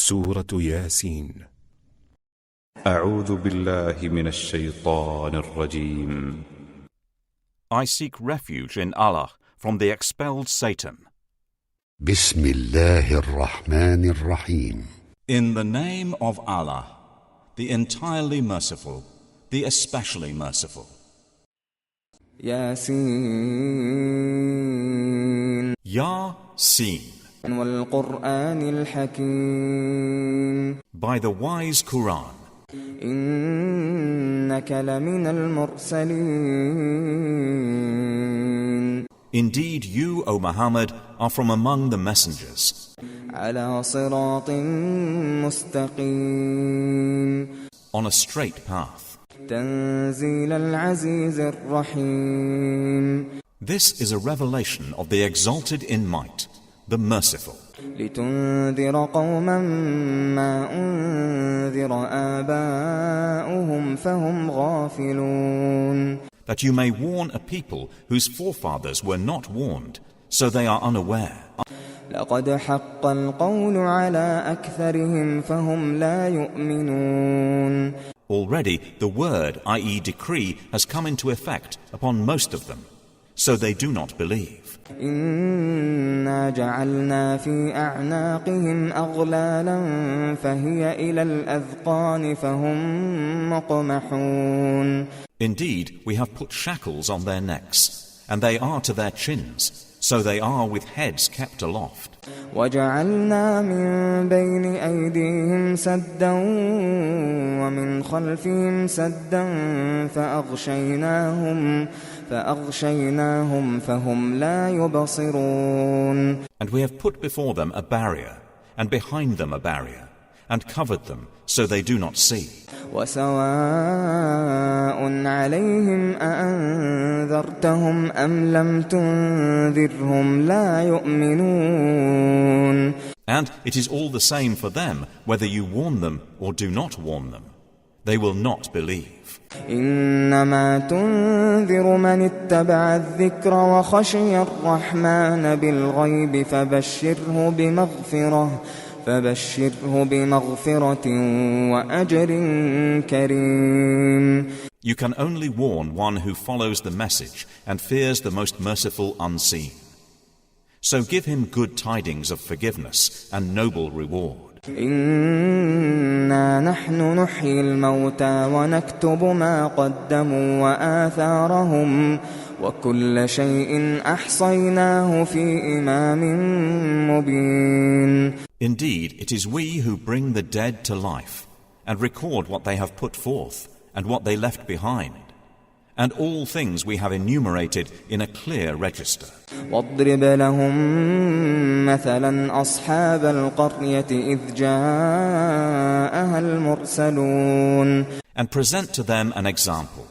سورة ياسين. أعوذ بالله من الشيطان الرجيم. I seek refuge in Allah from the expelled Satan. بسم الله الرحمن الرحيم. In the name of Allah, the entirely merciful, the especially merciful. ياسين Yasin, والقرآن الحكيم by the wise Quran. إنك لمن المرسلين. Indeed, you, O Muhammad, are from among the messengers, على صراط مستقيم. on a straight path. تنزيل العزيز الرحيم. This is a revelation of the exalted in might, the merciful, لتنذر قوما ما أنذر آباؤهم فهم غافلون. that you may warn a people whose forefathers were not warned, so they are unaware. لقد حق القول على أكثرهم فهم لا يؤمنون. Already the word, i.e. decree, has come into effect upon most of them, so they do not believe. إنا جعلنا في أعناقهم أغلالا فهي إلى الأذقان فهم مقمحون. Indeed, we have put shackles on their necks, and they are to their chins, so they are with heads kept aloft. وجعلنا من بين أيديهم سدا ومن خلفهم سدا فأغشيناهم فهم لا يبصرون. And we have put before them a barrier, and behind them a barrier, and covered them, so they do not see. وسواء عليهم أأنذرتهم أم لم تنذرهم لا يؤمنون. And it is all the same for them whether you warn them or do not warn them. They will not believe. إنما تنذر من اتبع الذكر وخشي الرحمن بالغيب فبشره بمغفرة وأجر كريم. You can only warn one who follows the message and fears the most merciful unseen. So give him good tidings of forgiveness and noble reward. إنا نحن نحيي الموتى ونكتب ما قدموا وآثارهم وكل شيء أحصيناه في إمام مبين. Indeed, it is we who bring the dead to life and record what they have put forth and what they left behind, and all things we have enumerated in a clear register. واضرب لهم مثلا أصحاب القرية إذ جاءها المرسلون. And present to them an example,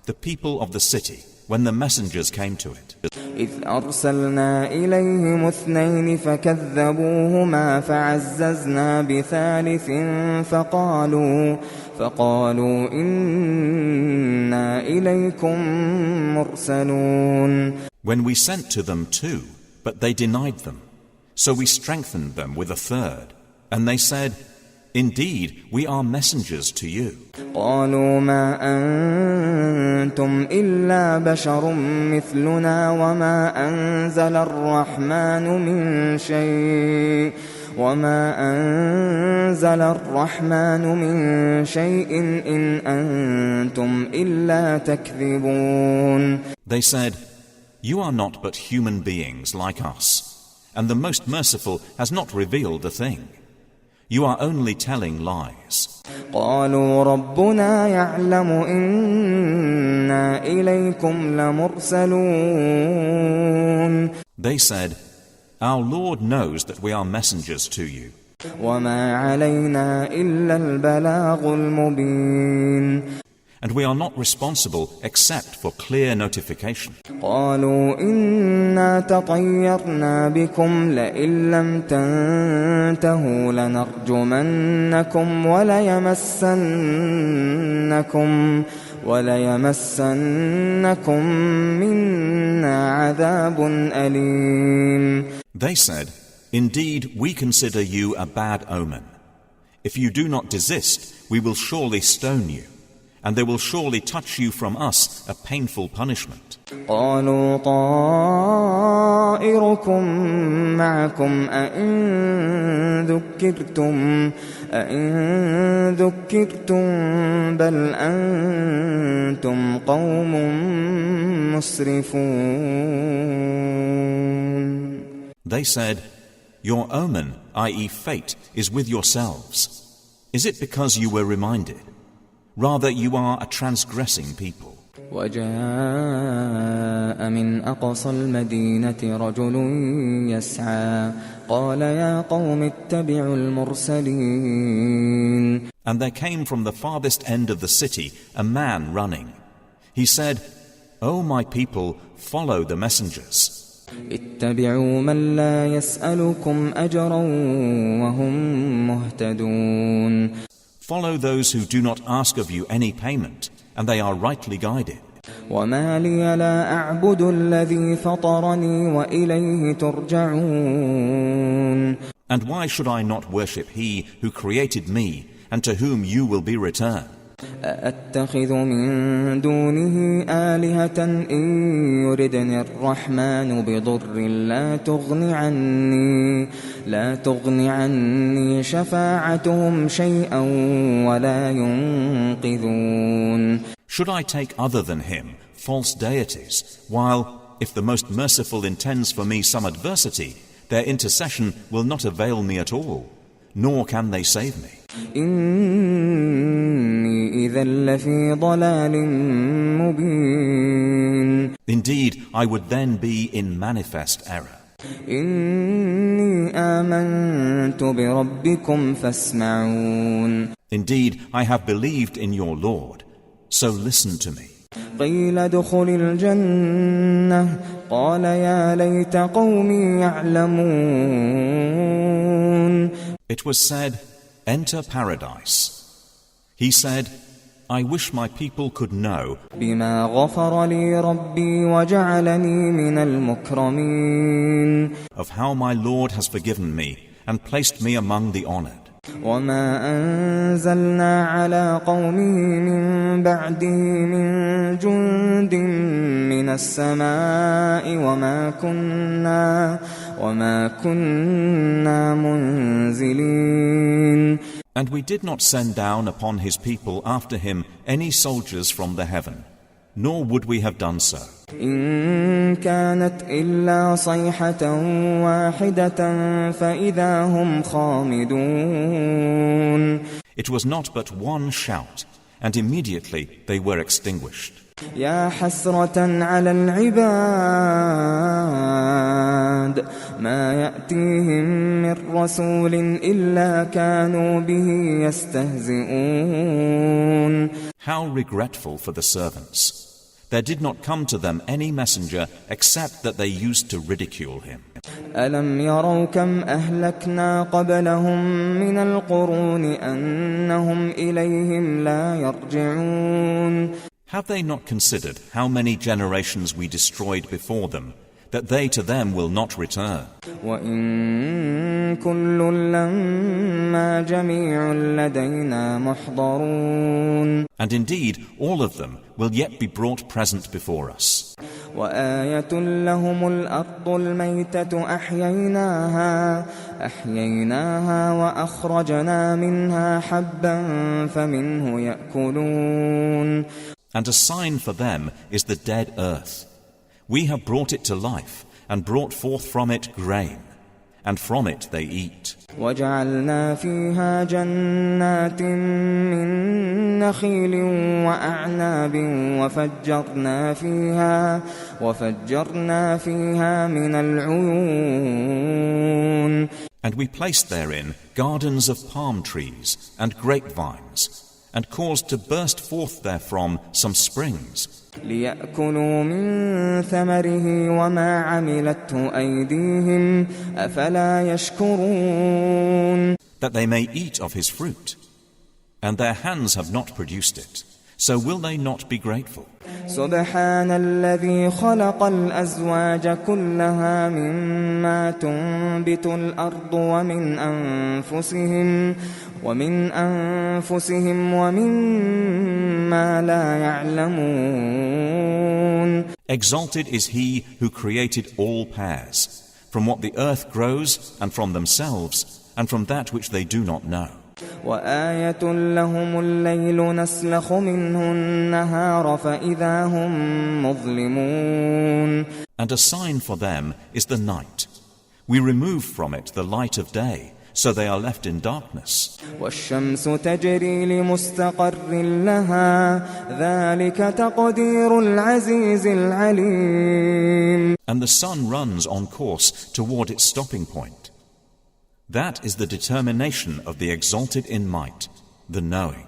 the people of the city, when the messengers came to it. إذ أرسلنا إليهم اثنين فكذبوهما فعززنا بثالث فقالوا إنا إليكم مرسلون. When we sent to them two, but they denied them, so we strengthened them with a third, and they said, Indeed, we are messengers to you. قالوا ما أنتم إلا بشر مثلنا وما أنزل الرحمن من شيء إن أنتم إلا تكذبون. They said, You are not but human beings like us, and the Most Merciful has not revealed a thing. You are only telling lies. قالوا ربنا يعلم إنا إليكم لمرسلون. They said, Our Lord knows that we are messengers to you. وما علينا إلا البلاغ المبين. And we are not responsible except for clear notification. قالوا إنا تطيرنا بكم لئن لم تنتهوا لنرجمنكم وليمسنكم منا عذاب أليم. They said, Indeed, we consider you a bad omen. If you do not desist, we will surely stone you, and there will surely touch you from us a painful punishment. قالوا طائركم معكم أئن ذكرتم بل أنتم قوم مسرفون. They said, "Your omen, i.e. fate, is with yourselves. Is it because you were reminded? Rather, you are a transgressing people." وجاء من أقصى المدينة رجل يسعى قال يا قوم اتبعوا المرسلين. And there came from the farthest end of the city a man running. He said, "O my people, follow the messengers. اتبعوا من لا يسألكم أجرا وهم مهتدون. Follow those who do not ask of you any payment, and they are rightly guided." وما لي لا أعبد الذي فطرني وإليه ترجعون. And why should I not worship He who created me, and to whom you will be returned? أأتخذ من دونه آلهة إن يردني الرحمن بضر لا تغن عني شفاعتهم شيئا ولا ينقذون. Should I take other than Him false deities, while, if the Most Merciful intends for me some adversity, their intercession will not avail me at all, nor can they save me? إني إذا لفي ضلال مبين. Indeed, I would then be in manifest error. إني آمنت بربكم فاسمعون. Indeed, I have believed in your Lord, so listen to me. قيل ادخل الجنة قال يا ليت قومي يعلمون. It was said, "Enter paradise." He said, "I wish my people could know بما غفر لي ربي وجعلني من المكرمين. of how my Lord has forgiven me and placed me among the honored." وما أنزلنا على قومه من بعده من جند من السماء وما كنا منزلين. And we did not send down upon his people after him any soldiers from the heaven, nor would we have done so. إن كانت إلا صيحة واحدة فإذا هم خامدون. It was not but one shout, and immediately they were extinguished. يا حسرة على العباد ما يأتيهم من رسول إلا كانوا به يستهزئون. How regretful for the servants! There did not come to them any messenger except that they used to ridicule him. ألم يروا كم أهلكنا قبلهم من القرون أنهم إليهم لا يرجعون. Have they not considered how many generations we destroyed before them, that they to them will not return? وإن كل لما جميع لدينا محضرون. And indeed, all of them will yet be brought present before us. وآية لهم الأرض الميتة أحييناها وأخرجنا منها حبا فمنه يأكلون. And a sign for them is the dead earth. We have brought it to life and brought forth from it grain, and from it they eat. وجعلنا فيها جنات من نخيل وأعناب وفجرنا فيها من العيون. And we placed therein gardens of palm trees and grapevines, and caused to burst forth therefrom some springs. ليأكلوا من ثمره وما عملته أيديهم أفلا يشكرون. That they may eat of his fruit, and their hands have not produced it. So will they not be grateful? سبحان الذي خلق الأزواج كلها مما تنبت الأرض ومن أنفسهم ومما لا يعلمون. Exalted is he who created all pairs, from what the earth grows and from themselves, and from that which they do not know. وآية لهم الليل نسلخ منه النهار فإذا هم مظلمون. And a sign for them is the night. We remove from it the light of day, so they are left in darkness. والشمس تجري لمستقر لها ذلك تقدير العزيز العليم. And the sun runs on course toward its stopping point. That is the determination of the exalted in might, the knowing.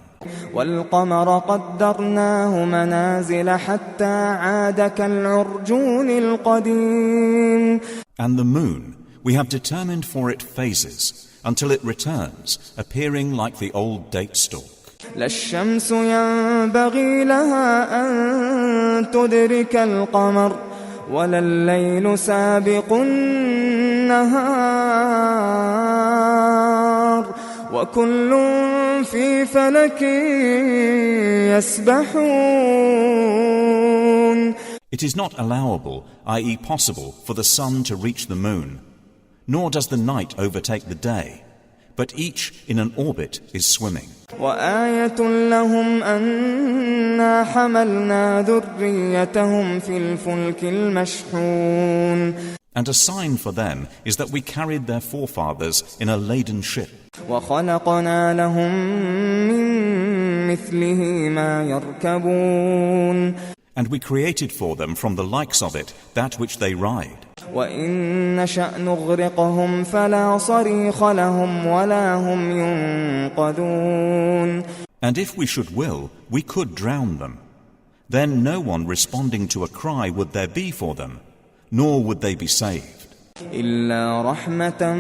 والقمر قدرناه منازل حتى عاد كالعرجون القديم. And the moon, we have determined for it phases, until it returns, appearing like the old date stalk. لا الشمس ينبغي لها أن تدرك القمر ولا الليل سابق النهار وكل في فلك يسبحون. It is not allowable, i.e. possible, for the sun to reach the moon, nor does the night overtake the day, but each in an orbit is swimming. وآية لهم أنا حملنا ذريتهم في الفلك المشحون. And a sign for them is that we carried their forefathers in a laden ship. وخلقنا لهم من مثله ما يركبون. And we created for them from the likes of it that which they ride. وإن نشأ نغرقهم فلا صريخ لهم ولا هم ينقذون. And if we should will, we could drown them. Then no one responding to a cry would there be for them, nor would they be saved. إلا رحمة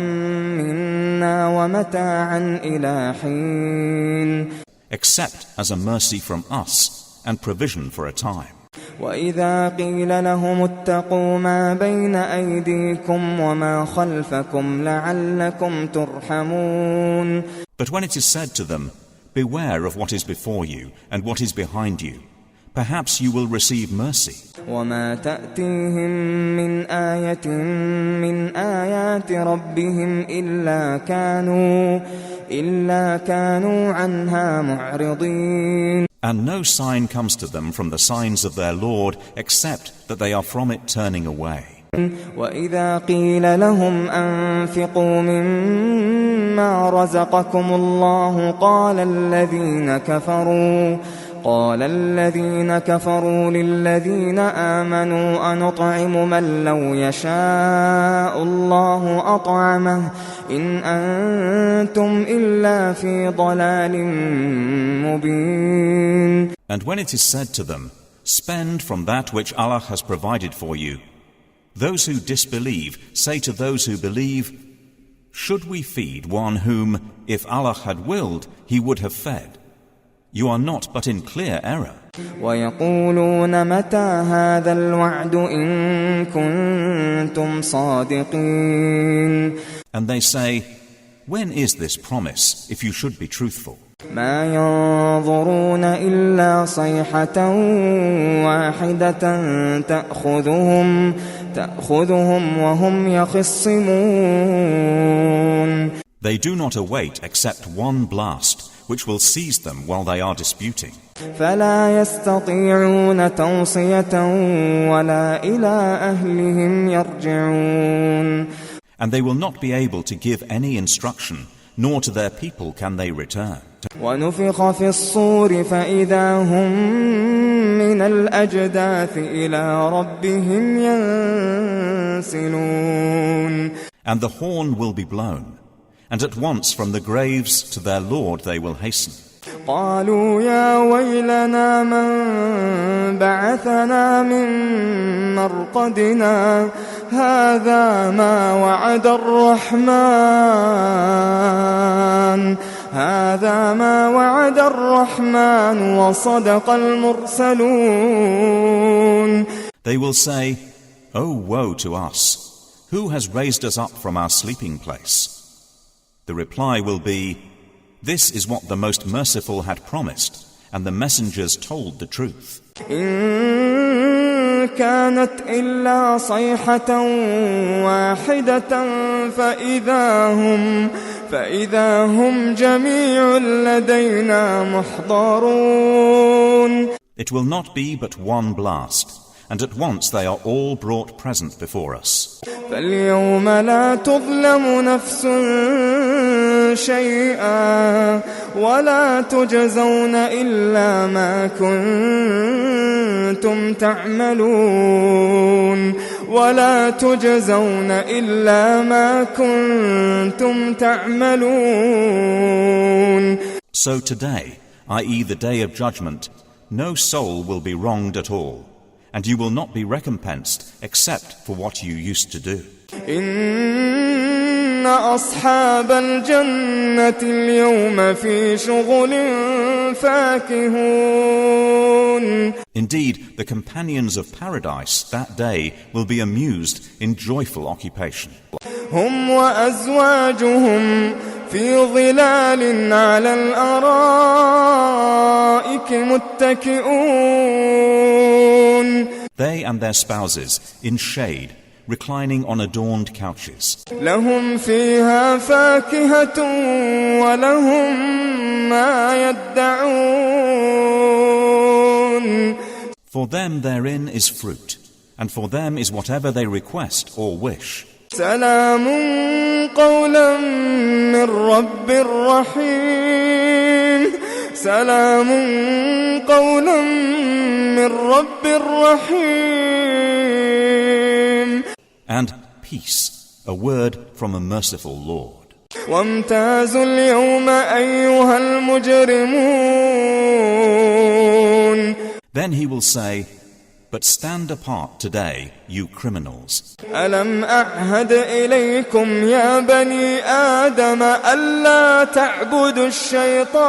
منا ومتاعا إلى حين. Except as a mercy from us and provision for a time. وإذا قيل لهم اتقوا ما بين أيديكم وما خلفكم لعلكم ترحمون. But when it is said to them, beware of what is before you and what is behind you, perhaps you will receive mercy. وما تأتيهم من آية من آيات ربهم إلا كانوا عنها معرضين. And no sign comes to them from the signs of their Lord except that they are from it turning away. وإذا قيل لهم أنفقوا مما رزقكم الله قال الذين كفروا للذين آمنوا أنطعم من لو يشاء الله أطعمه إن أنتم إلا في ضلال مبين. And when it is said to them, spend from that which Allah has provided for you, those who disbelieve say to those who believe, should we feed one whom, if Allah had willed, he would have fed? You are not but in clear error. ويقولون متى هذا الوعد إن كنتم صادقين. And they say, when is this promise, if you should be truthful? ما ينظرون إلا صيحة واحدة تأخذهم وهم يخصمون. They do not await except one blast, which will seize them while they are disputing. فلا يستطيعون توصية ولا إلى أهلهم يرجعون. And they will not be able to give any instruction, nor to their people can they return. ونفخ في الصور فإذا هم من الأجداث إلى ربهم ينسلون. And the horn will be blown, and at once from the graves to their Lord they will hasten. قالوا يا ويلنا من بعثنا من مرقدنا هذا ما وعد الرحمن وصدق المرسلون. They will say, "Oh, woe to us! Who has raised us up from our sleeping place?" The reply will be, "This is what the Most Merciful had promised, and the messengers told the truth." إن كانت إلا صيحة واحدة فإذا هم جميع لدينا محضرون. It will not be but one blast, and at once they are all brought present before us. فاليوم لا تظلم نفس شيئا ولا تجزون إلا ما كنتم تعملون. So today, i.e. the day of judgment, no soul will be wronged at all, and you will not be recompensed except for what you used to do. إن أصحاب الجنة اليوم في شغل فاكهون. Indeed, the companions of paradise that day will be amused in joyful occupation. هم وأزواجهم في ظلال على الأرائك متكئون. They and their spouses, in shade, reclining on adorned couches. لهم فيها فاكهة ولهم ما يدعون. For them therein is fruit, and for them is whatever they request or wish. سلام قولا من رب رحيم. سلام قولا من رب رحيم. And peace, a word from a merciful Lord. وامتازوا اليوم أيها المجرمون. Then he will say, "But stand apart today, you criminals. ألم أعهد إليكم يا بني آدم ألا تعبدوا الشيطان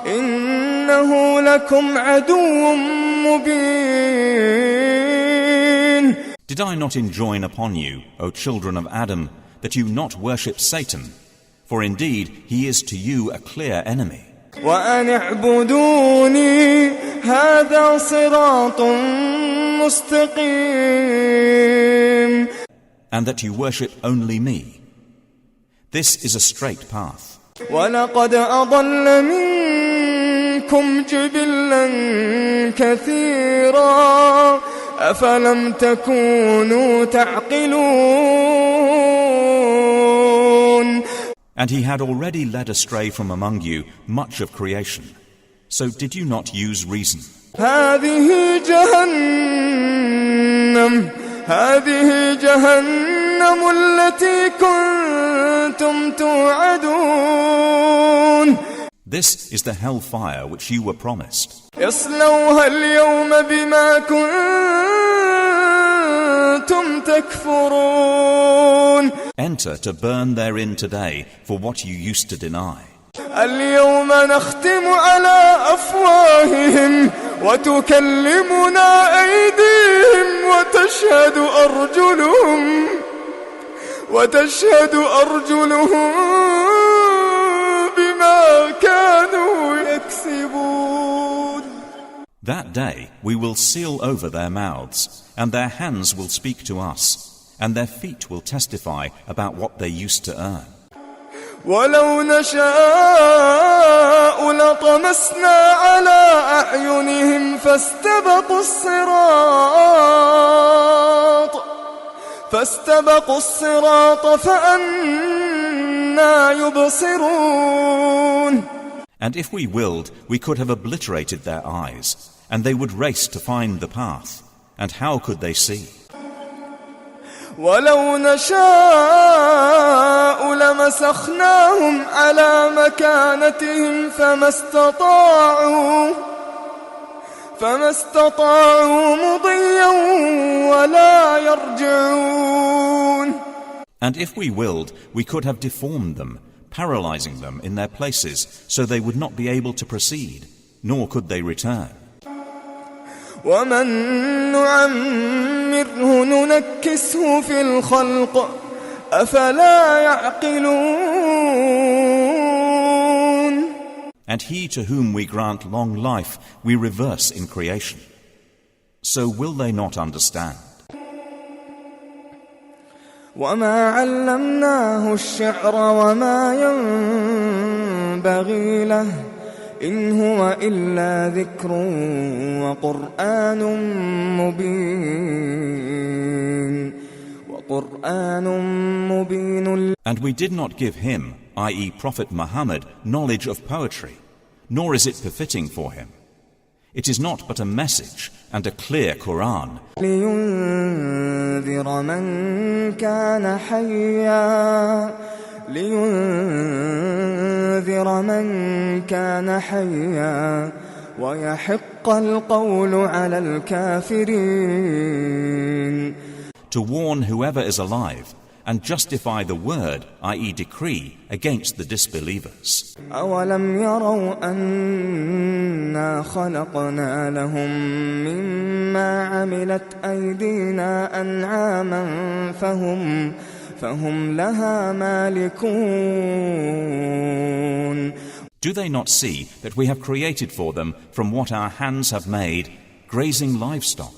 إنه لكم عدو مبين." Did I not enjoin upon you, O children of Adam, that you not worship Satan? For indeed he is to you a clear enemy. وأن اعبدوني هذا صراط مستقيم. And that you worship only me. This is a straight path. ولقد أضل منكم جبلا كثيرا أفلم تكونوا تعقلون. And he had already led astray from among you much of creation. So did you not use reason? هذه جهنم التي كنتم توعدون. This is the hellfire which you were promised. اصلوها اليوم بما كنتم تكفرون. Enter to burn therein today for what you used to deny. اليوم نختم على أفواههم وتكلمنا أيديهم وتشهد أرجلهم بما كانوا يكسبون. That day we will seal over their mouths, and their hands will speak to us, and their feet will testify about what they used to earn. ولو نشاء لطمسنا على أعينهم فاستبقوا الصراط فأنى يبصرون. And if we willed, we could have obliterated their eyes, and they would race to find the path. And how could they see? ولو نشاء لمسخناهم على مكانتهم فما استطاعوا مضيا ولا يرجعون. And if we willed, we could have deformed them, paralyzing them in their places so they would not be able to proceed, nor could they return. ومن نعمره ننكسه في الخلق أفلا يعقلون. And he to whom we grant long life we reverse in creation. So will they not understand? وما علمناه الشعر وما ينبغي له إن هو إلا ذكر وقرآن مبين. And we did not give him, i.e. Prophet Muhammad, knowledge of poetry, nor is it befitting for him. It is not but a message and a clear Quran. لينذر من كان حيا ويحق القول على الكافرين. To warn whoever is alive and justify the word, i.e. decree, against the disbelievers. أولم يروا أنا خلقنا لهم مما عملت أيدينا أنعاما فهم لها مالكون. Do they not see that we have created for them from what our hands have made grazing livestock,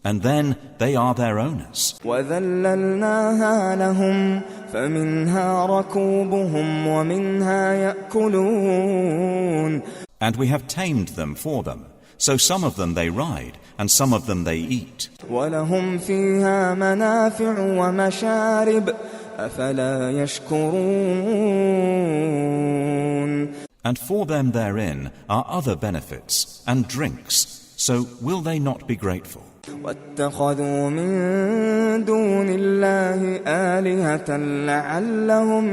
and then they are their owners? وَذَلَّلْنَاهَا لَهُمْ فَمِنْهَا رَكُوبُهُمْ وَمِنْهَا يَأْكُلُونَ. And we have tamed them for them, so some of them they ride, and some of them they eat. وَلَهُمْ فِيهَا مَنَافِعُ وَمَشَارِبُ أَفَلَا يَشْكُرُونَ. And for them therein are other benefits and drinks, so will they not be grateful? وَاتَّخَذُوا مِن دُونِ اللَّهِ آلِهَةً لَعَلَّهُمْ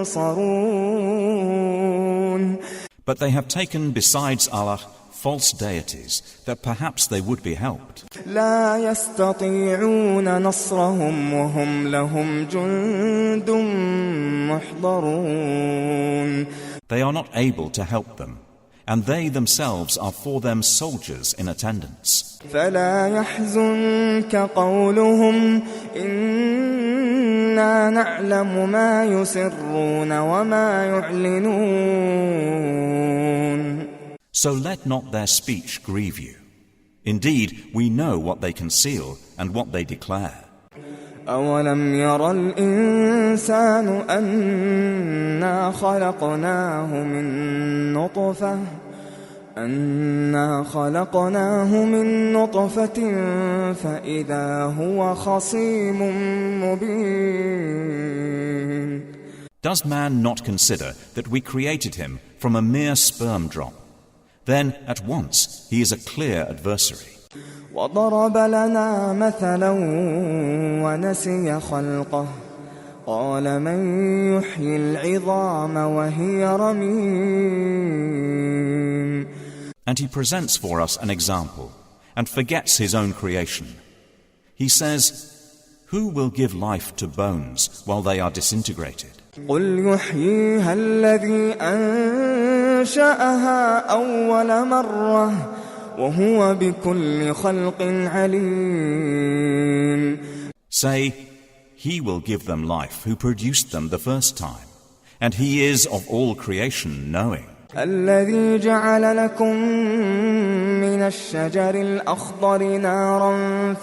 يُنصَرُونَ. But they have taken besides Allah false deities, that perhaps they would be helped. لا يستطيعون نصرهم وهم لهم جند محضرون. They are not able to help them, and they themselves are for them soldiers in attendance. فلا يحزنك قولهم إنا نعلم ما يسرون وما يعلنون. So let not their speech grieve you. Indeed, we know what they conceal and what they declare. أولم ير الإنسان أنا خلقناه من نطفة فإذا هو خصيم مبين. Does man not consider that we created him from a mere sperm drop? Then at once he is a clear adversary. وضرب لنا مثلا ونسي خلقه قال من يحيي العظام وهي رميم. And he presents for us an example and forgets his own creation. He says, who will give life to bones while they are disintegrated? قل يحييها الذي أنشأها أول مرة وهو بكل خلق عليم. Say, he will give them life who produced them the first time, and he is of all creation knowing. الذي جعل لكم من الشجر الأخضر نارا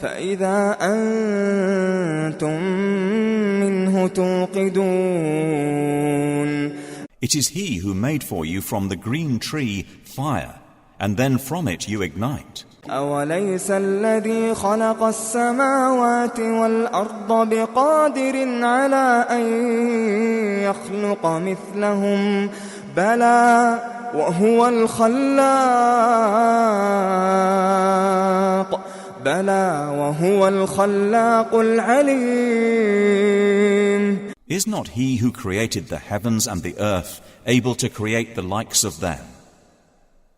فإذا أنتم منه توقدون. It is he who made for you from the green tree fire, and then from it you ignite. أوليس الذي خلق السماوات والأرض بقادر على أن يخلق مثلهم بلى وهو الخلاق العليم. Is not he who created the heavens and the earth able to create the likes of them?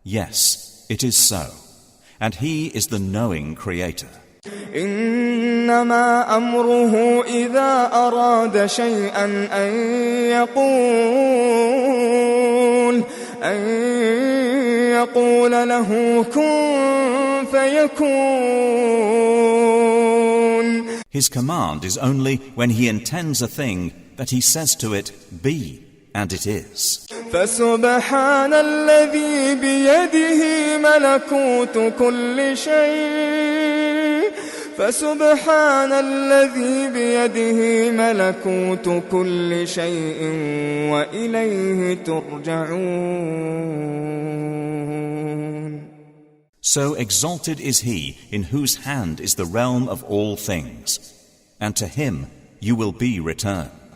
Yes, it is so. And he is the knowing creator. إنما أمره إذا أراد شيئا أن يقول له كن فيكون. His command is only when he intends a thing that he says to it, be, and it is. فسبحان الذي بيده ملكوت كل شيء فسبحان الذي بيده ملكوت كل شيء وإليه ترجعون. So exalted is he in whose hand is the realm of all things, and to him you will be returned.